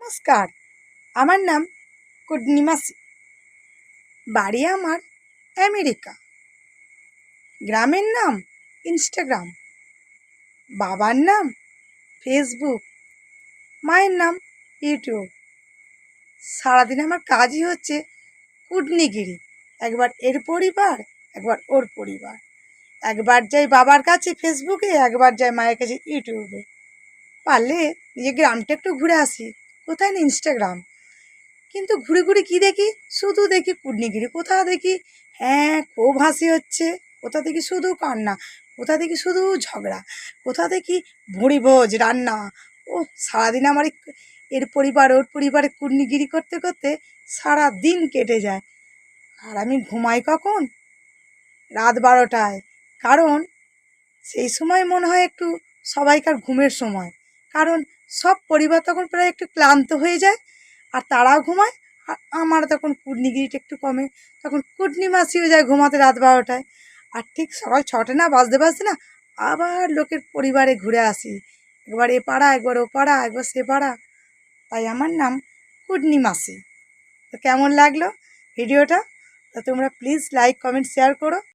নমস্কার, আমার নাম কুডনিমাসি। বাড়ি আমার আমেরিকা। গ্রামের নাম ইনস্টাগ্রাম। বাবার নাম ফেসবুক। মায়ের নাম ইউটিউব। সারাদিন আমার কাজই হচ্ছে কুটনিগিরি। একবার এর পরিবার, একবার ওর পরিবার। একবার যাই বাবার কাছে ফেসবুকে, একবার যাই মায়ের কাছে ইউটিউবে। পারলে নিজের গ্রামটা একটু ঘুরে আসি, কোথায় না ইনস্টাগ্রাম। কিন্তু ঘুরে ঘুরে কী দেখি, শুধু দেখি কুটনিগিরি। কোথাও দেখি হ্যাঁ খুব হাসি হচ্ছে, কোথাও দেখি শুধু কান্না, কোথাও দেখি শুধু ঝগড়া, কোথাও দেখি ভুঁড়িভোজ রান্না। ও সারাদিন আমার এর পরিবার ওর পরিবারে কুটনিগিরি করতে করতে সারা দিন কেটে যায়। আর আমি ঘুমাই কখন? রাত 12টায়। কারণ সেই সময় মনে হয় একটু সবাইকার ঘুমের সময়। কারণ সব পরিবার তখন প্রায় একটু ক্লান্ত হয়ে যায়, আর তারাও ঘুমায়। আর আমার তখন কুটনিগিরিটা একটু কমে। তখন কুটনি মাসিও যায় ঘুমাতে রাত 12টায়। আর ঠিক সকাল 6টা না বাজতে বাজতে না আবার লোকের পরিবারে ঘুরে আসি। একবার এ পাড়া, একবার ও পাড়া, একবার সে পাড়া। তাই আমার নাম কুটনি মাসি। তো কেমন লাগলো ভিডিওটা? তো তোমরা প্লিজ লাইক, কমেন্ট, শেয়ার করো।